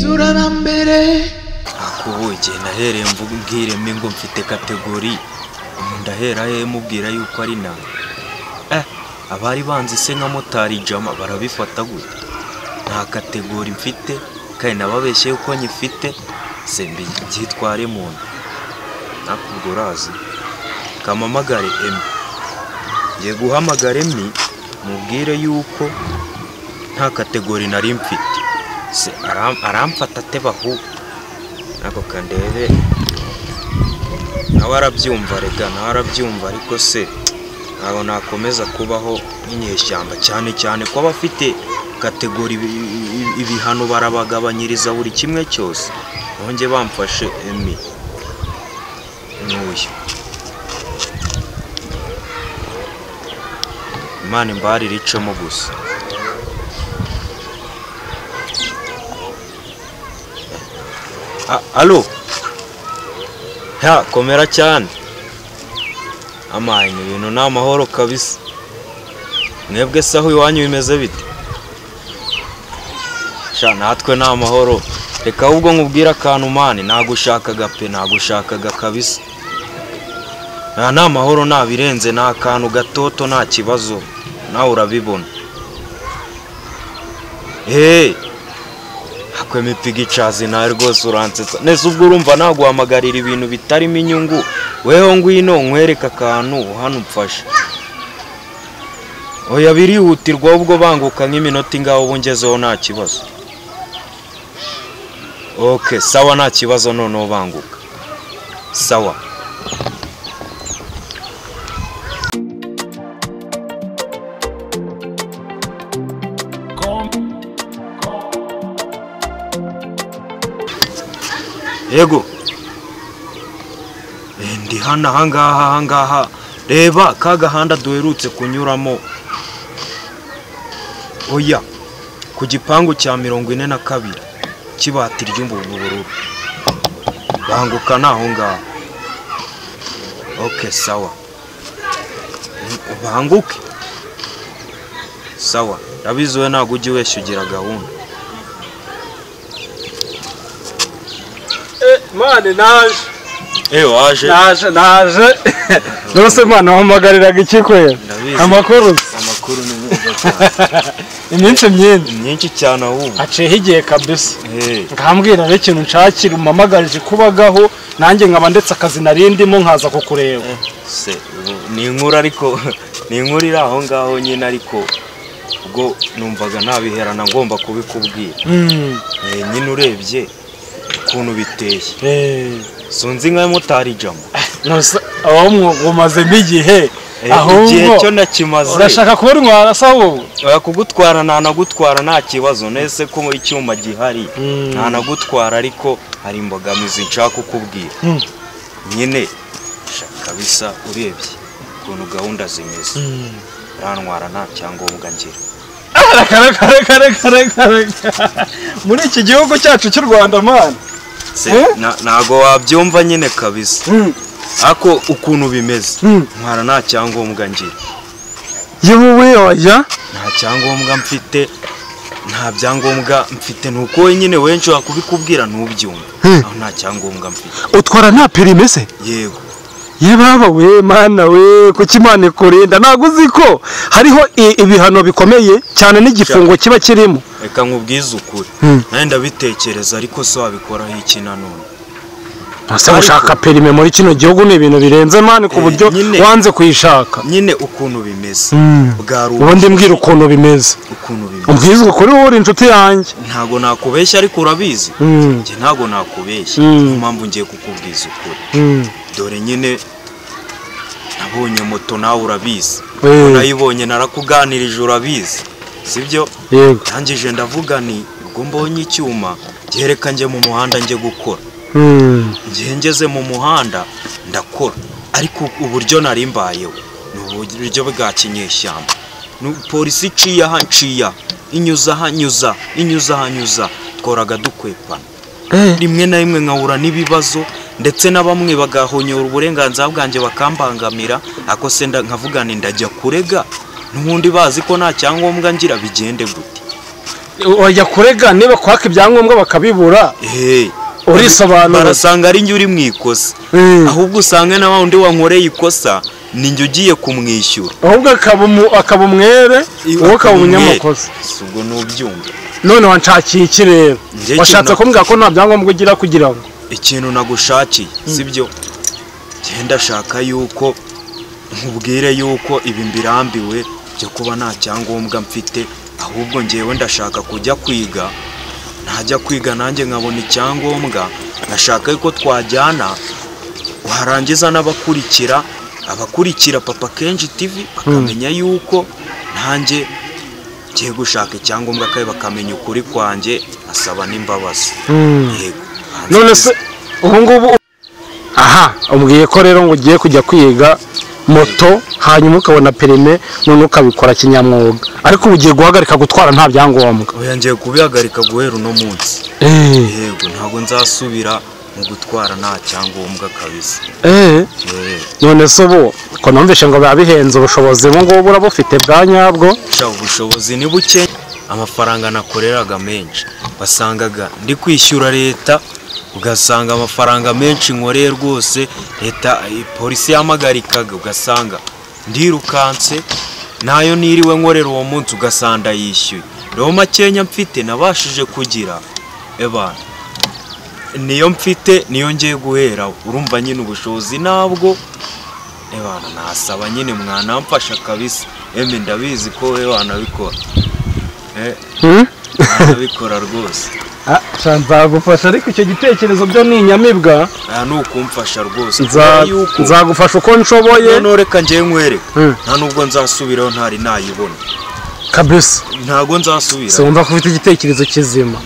turabambere akubuje nahereye mvugire ngo mfite kategori ndahera he mubwira yuko ari na abari banzi se nka motari jama barabifata gute nta kategori mfite kandi nababeshye yuko nyifite se mbyitware mu nda nakugurazi kamamagare emi ye guhamagara emi mubwire yuko nta kategori nari mfite se aramfata tebahu nako kandebe nawe arabyumva rega nawe arabyumva ariko se ntabwo nakomeza kubaho nk'inyeshyamba cyane ko abafite kategori ibihano barabagabanyiriza buri kimwe cyose bonge bamfashe emi n'uyu Imana imbarire icemo gusa alo komera cyane amanye ibintu ni amahoro kabisa mwebwe saho iwanyu bimeze bite sha natwe ni amahoro reka ahubwo nkubwira akantu mani nagushakaga pe nagushakaga kabisa ni amahoro nabirenze ni akantu gatoto nta kibazo nawe urabibona akwe mipiga icazi nawe rwose uransetsa nese ubwo urumva naguhamagarira ibintu bitarimo inyungu weho ngwino nkwereka akantu hano upfasha oya birihutirwa ubwo banguka nk'iminota ingaho ubu ngezeho nta kibazo okay sawa nta kibazo noneho banguka sawa yego ndi hano ahangaha reba ka gahanda duherutse kunyuramo oya ku gipangu cya 42 kibati ry'ubururu banguka naho ngaho okay sawa banguke sawa rabizoe ntago ujye weshyugira gahunda mane naje waje naje nose mwana wamagariraga iki kwera amakuru ni meza iminsi myinshi cyane ahubwo aciye higiye kabisa ngambwira rero ikintu nshakira umamagarije kubagaho nanjye nkaba ndetse akazi narindimo nkaza kukureba se ni inkuru ariko ni inkuru iri aho ngaho nyine ariko ubwo numvaga nabiherana ngomba kubikubwira nyine urebye ukuntu biteye sunzi nka motari jama nose aho mwumazemo igihe igihe cyo nakimaze urashaka kubura intwara sawo kugutwara ntanagutwara nta kibazo nese ko icyuma gihari ntanagutwara ariko hari imbogamizi nshaka kukubwira nyine kabisa urebye ukuntu gahunda zimeze rantwara nta cyangombwa ngira muri iki gihugu cyacu cy'u Rwanda man nago wabyumva nyine kabisa ako ukuntu bimeze ntwara nta cyangombwa ngira yewe oya nta cyangombwa mfite nta byangombwa mfite nuko nyine wenshi wakubikubwira ntubyumva aho nta cyangombwa mfite utwara nta perime se yego baba we mana we kuki Imana ikurinda ntago uzi ko hariho ibihano bikomeye cyane n'igifungo kiba kirimo reka nkubwize ukuri nawe ndabitekereza ariko so wabikoraho iki nanone ase gushaka perime muri kino gihugu ni ibintu birenze mani ku buryo wanze kuyishaka nyine ukuntu bimeze ubundi mbwira ukuntu bimeze umbwize ukuri wowe inshuti yanjye ntago nakubeshya ariko urabizi njye ntago nakubeshya impamvu ngiye kukubwiza ukuri dore nyine nabonye moto nawe urabizi nayibonye narakuganirije urabizi sibyo yangije ndavuga ni ubwo mbonye icyuma gereka nje mu muhanda nje gukora ngeze mu muhanda ndakora ariko uburyo narimbayeho n'uburyo bwa kinyeshyamba polisi iciye inyuza tworaga dukwepana rimwe na rimwe nkahura n'ibibazo ndetse na bamwe bagahonyora uburenganzira bwanjye bakambangamira ako se nkavuga ni ndajya kurega n'ubundi bazi ko nta cyangombwa ngira bigende gute wajya kurega niba kwaka ibyangombwa bakabibura urisobanura barasanga ari njye uri mu ikosa ahubwo usanga na wundi wankoreye ikosa ni njye ugiye kumwishyura ahubwo akaba umwere wowe ukaba umunyamakosa ubwo nubyumva none wanshakiye iki rero washatse kumbwira ko nta byangombwa ugira kugira ngo ikintu nagushakiye sibyo genda shaka yuko nkubwire yuko ibi mbirambiwe byo kuba nta cyangombwa mfite ahubwo ngewe ndashaka kujya kwiga najya kwiga nanjye nkabona icyangombwa ndashaka yuko twajyana warangiza abakurikira Papa Kenji TV bakamenya yuko nanjye ngiye gushaka icyangombwa kandi bakamenya ukuri kwanjye asaba n'imbabazi yego none se ubu ngubu aha umbwiye ko rero ngo ugiye kujya kwiga moto hanyuma ukabona perime none ukabikora kinyamwuga ariko ubu ugiye guhagarika gutwara nta byangombwa oya ngiye kubihagarika guhera uno munsi yego ntabwo nzasubira mu gutwara nta cyangombwa kabisa none se ubu ko numvishe ngo biba bihenze ubushobozi ubu ngubu urabufite bwa nyabwo ubushobozi ni buke amafaranga nakoreraga menshi wasangaga ndi kwishyura leta ugasanga amafaranga menshi nkoreye rwose leta polisi yamagarikaga ugasanga ndirukanse nayo niriwe nkorera uwo munsi ugasanga yishyuye rero makenya mfite nabashije kugira niyo mfite niyo ngiye guhera urumva nyine ubushobozi nabwo nasaba nyine mwanamfasha kabisa ndabizi ko we wanabikora wanabikora rwose nzagufasha ariko icyo gitekerezo byo ni inyamibwa ni ukumfasha rwose nzagufasha uko nshoboye none reka njye nkwereka nta nubwo nzasubiraho ntari nayibona kabisa ntabwo nzasubira wumva ko ufite igitekerezo kizima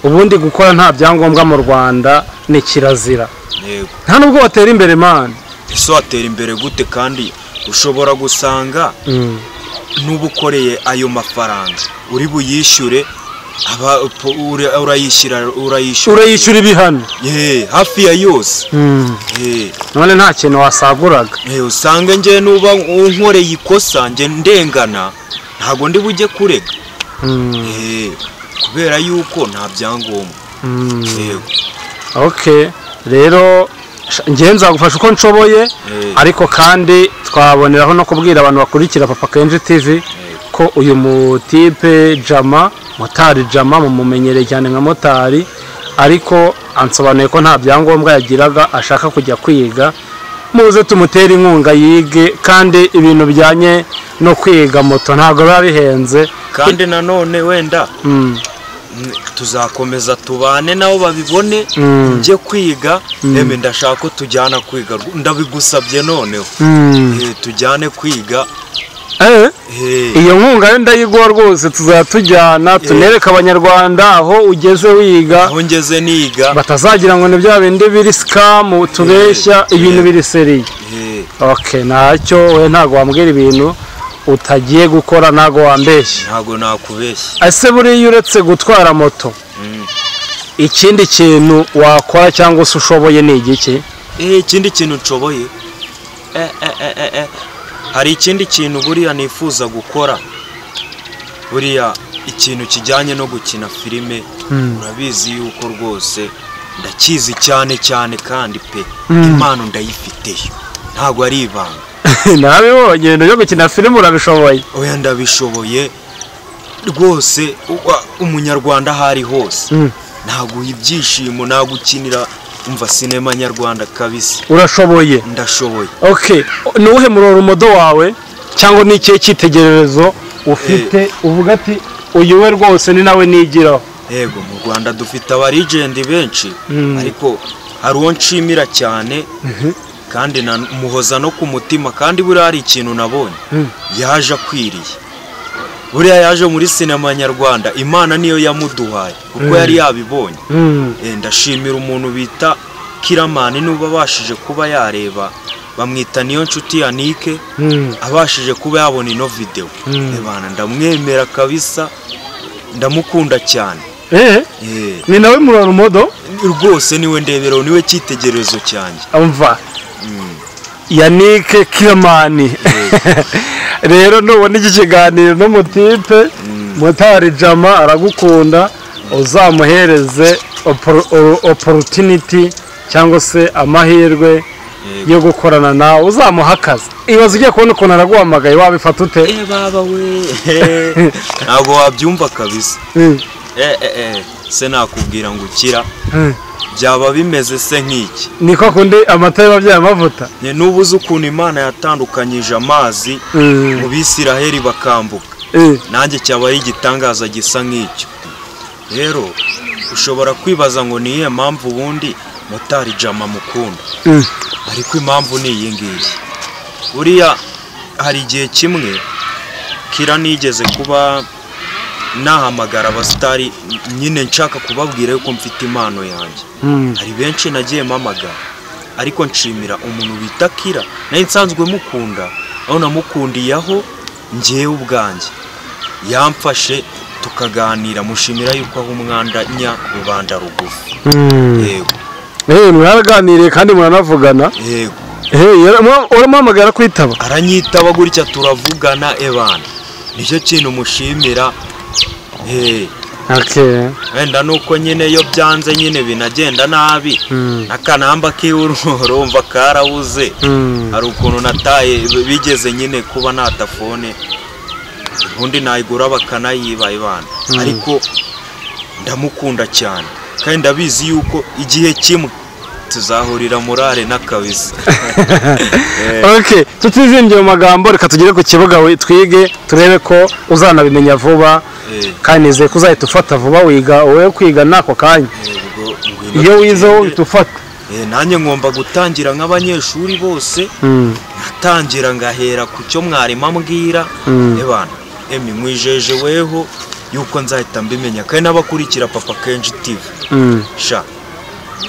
ubundi gukora nta byangombwa mu Rwanda ni kirazira nta nubwo watera imbere mani ese watera imbere gute kandi ushobora gusanga n'uba ukoreye ayo mafaranga uri buyishyure urayishyura ibihano hafi ya yose none nta kintu wasaguraga usanga njye nuba unkoreye ikosa njye ndengana ntabwo ndi bujye kurega kubera yuko nta byangombwa rero njye nzagufasha uko nshoboye ariko kandi twaboneraho no kubwira abantu bakurikira Papa Kenji TV ko uyu mutipe Jama motari Jama mumumenyereye cyane nka motari ariko ansobanuye ko nta byangombwa yagiraga ashaka kujya kwiga muze tumutera inkunga yige kandi ibintu bijyanye no kwiga moto ntabwo biba bihenze kandi nanone wenda tuzakomeza tubane nabo babibone njye kwiga ndashaka ko tujyana kwiga ndabigusabye noneho tujyane kwiga iyo nkunga yo ndayiguha rwose tuzatujyana tunereka abanyarwanda aho ugeze wiga aho ngeze niga batazagira ngo ni bya bindi biri scam tubeshya ibintu biri seriye ntacyo we ntabwo wambwira ibintu utagiye gukora ntabwo wambeshya ntabwo nakubeshya ese buriya uretse gutwara moto ikindi kintu wakora cyangwa se ushoboye ni igiki ikindi kintu nshoboye hari ikindi kintu buriya nifuza gukora buriya ikintu kijyanye no gukina filime urabizi yuko rwose ndakizi cyane cyane kandi pe impano ndayifiteyo ntabwo ari ibanga nabibonye no gukina filime urabishoboye oya ndabishoboye rwose umunyarwanda aho ari hose ntaguha ibyishimo nagukinira umva sinema nyarwanda kabisa urashoboye ndashoboye nuwuhe murorumodo wawe cyangwa ni ikihe cyitegererezo ufite uvuga ati uyu we rwose ni nawe nigiraho yego mu Rwanda dufite abarigendi benshi ariko hari uwo nshimira cyane kandi muhoza no ku mutima kandi buriya hari ikintu nabonye yaje akwiriye buriya yaje muri sinema nyarwanda imana niyo yamuduhaye kuko yari yabibonye ndashimira umuntu bita Kiramani nuba abashije kuba yareba bamwita niyo nshuti ya Nike abashije kuba yabona ino video ndamwemera kabisa ndamukunda cyane ni nawe murorumodo rwose niwe ndebero niwe cyitegererezo cyanjye umva Yannick Kiramani rero nubona iki kiganiro n'umutipe motari Jama aragukunda uzamuhereze opportunity cyangwa se amahirwe yo gukorana nawe uzamuha akazi ibaze ugiye kubona ukuntu araguhamagaye wabifata ute baba we ntabwo wabyumva kabisa se nakubwira ngo ukira byaba bimeze se nk'iki niko kundi amata y'ababyeyi amavuta n'ubuze ukuntu Imana yatandukanyije amazi mu Bisiraheli bakambuka nanjye cyaba ari igitangaza gisa nk'icyo rero ushobora kwibaza ngo niye mpamvu ubundi motari Jama mukunda ariko impamvu ni iyi ngiyi buriya hari igihe kimwe kira nigeze kuba nahamagara abasitari nyine nshaka kubabwira yuko mfite impano yanjye hari benshi nagiye mpamagara ariko nshimira umuntu bita Kira nayo nsanzwe mukunda aho namukundiyeho ngewe ubwanjye yamfashe tukaganira mushimira yuko aho umwanda nya rubanda rugufi yego mwaraganiriye kandi muranavugana yego uramuhamagara kwitaba aranyitaba gutya turavugana ebana nicyo kintu mushimira wenda nuko nyine iyo byanze nyine binagenda nabi n'akanamba k'urumva karabuze hari ukuntu nataye bigeze nyine kuba nata fone ubundi nayigura bakanayiba ibana ariko ndamukunda cyane kandi ndabizi yuko igihe kimwe tuzahurira murare n'akabisa tutizingiye mu magambo reka tugere ku kibuga twige turebe ko uzanabimenya vuba kandi nizeye ko uzahita ufata vuba wiga wowe kwiga n'ako kanya iyo wizeho uhita ufata nanjye ngomba gutangira nk'abanyeshuri bose nkatangira ngahera ku cyo mwarimu ambwira mwijeje weho yuko nzahita mbimenya kandi n'abakurikira Papa Kenji TV sha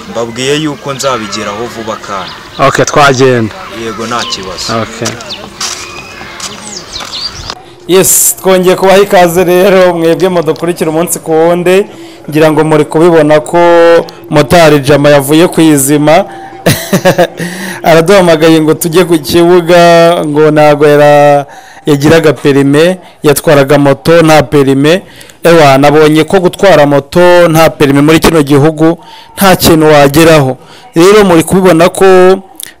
mbabwiye yuko nzabigeraho vuba kandi twagenda yego nta kibazo yes twongeye kubaha ikaze rero mwebwe mudukurikira umunsi ku wundi ngira ngo muri kubibona ko motari Jama yavuye ku izima araduhamagaye ngo tujye ku kibuga ngo ntabwo yagiraga perime yatwaraga moto nta perime nabonye ko gutwara moto nta perime muri kino gihugu nta kintu wageraho rero muri kubibona ko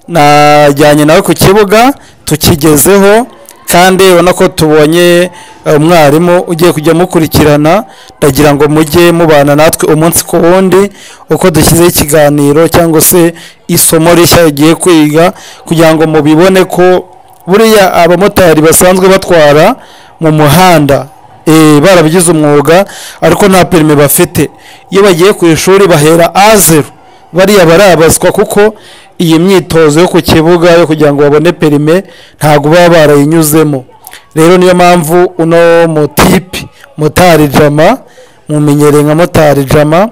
najyanye nawe ku kibuga tukigezeho kandi ubona ko tubonye umwarimu ugiye kujya mukurikirana ndagira ngo mujye mubana natwe umunsi ku wundi uko dushyizeho ikiganiro cyangwa se isomo rishya ugiye kwiga kugira ngo mubibone ko buriya abamotari basanzwe batwara mu muhanda barabigize umwuga ariko nta perime bafite iyo bagiye ku ishuri bahera A0 bariya barabazwa kuko iyi myitozo yo ku kibuga yo kugira ngo babone perime ntabwo baba barayinyuzemo rero niyo mpamvu uno mutipe motari Jama mumenyereye nka motari Jama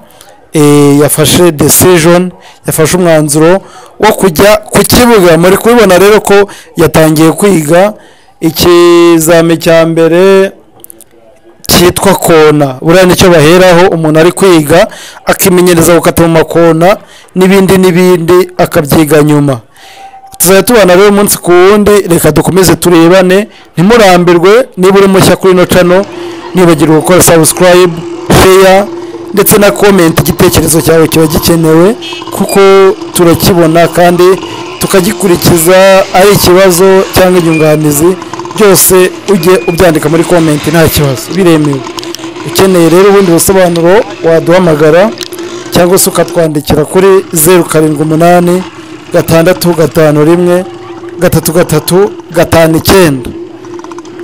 yafashe decision yafashe umwanzuro wo kujya ku kibuga muri kubibona rero ko yatangiye kwiga ikizame cya mbere cyitwa kona buriya nicyo baheraho umuntu ari kwiga akimenyereza gukata mu makona n'ibindi akabyiga nyuma tuzajya tubana rero umunsi ku wundi reka dukomeze turebane ntimurambirwe niba uri mushya kuri ino channel nibagirwa gukora subscribe share ndetse na comment igitekerezo cyawe kiba gikenewe kuko turakibona kandi tukagikurikiza ari ikibazo cyangwa inyunganizi byose ujye ubyandika muri comment nta kibazo biremewe ukeneye rero ubundi busobanuro waduhamagara cyangwa se ukatwandikira kuri 078 651 333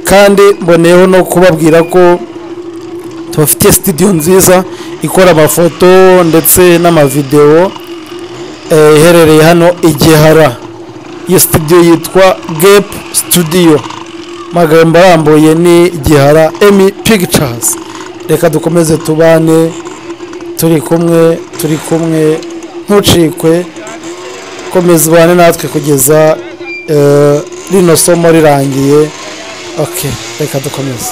kandi mboneyeho no kubabwira ko tubafitiye studio nziza ikora amafoto ndetse n'amavideo iherereye hano Igihara iyo studio yitwa Gap Studio magambo arambuye ni Igihara Emi Pictures reka dukomeze tubane turi kumwe ntucikwe komeza ubane natwe kugeza rino somo rirangiye reka dukomeze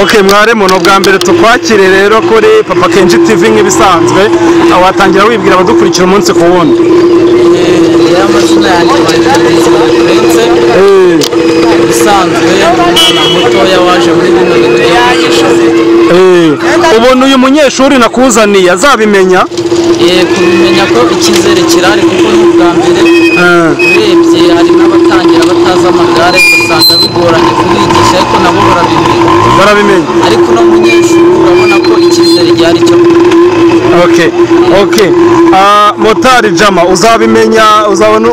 Okay mwarimu no bwa mbere tukwakire rero kuri Papa Kenji TV nk'ibisanzwe awatangira wibwira abadukurikira umunsi ku wundi amazina yanjye Prince bisanzwe umwana mutoya waje muri bino bintu ubona uyu munyeshuri nakuzaniye azabimenya kubimenya ko icyizere kirari kuko n'ubwa mbere urebye hari n'abatangira batazi amagare usanga bigoranye kubigisha ariko nabo barabimenya ariko no munyeshuri urabona ko icyizere gihari cyo okay motari Jama uzabimenya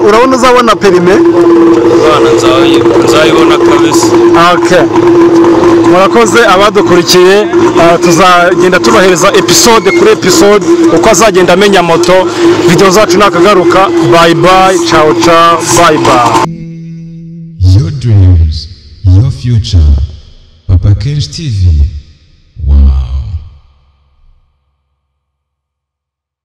urabona uzabona perime bana nzayibona kabisa murakoze abadukurikiye tuzagenda tubahereza episode kuri episode uko azagenda amenya moto video zacu nakagaruka bye bye ciao ciao bye bye. Your dreams, your future. Papa Kenji TV. Wow.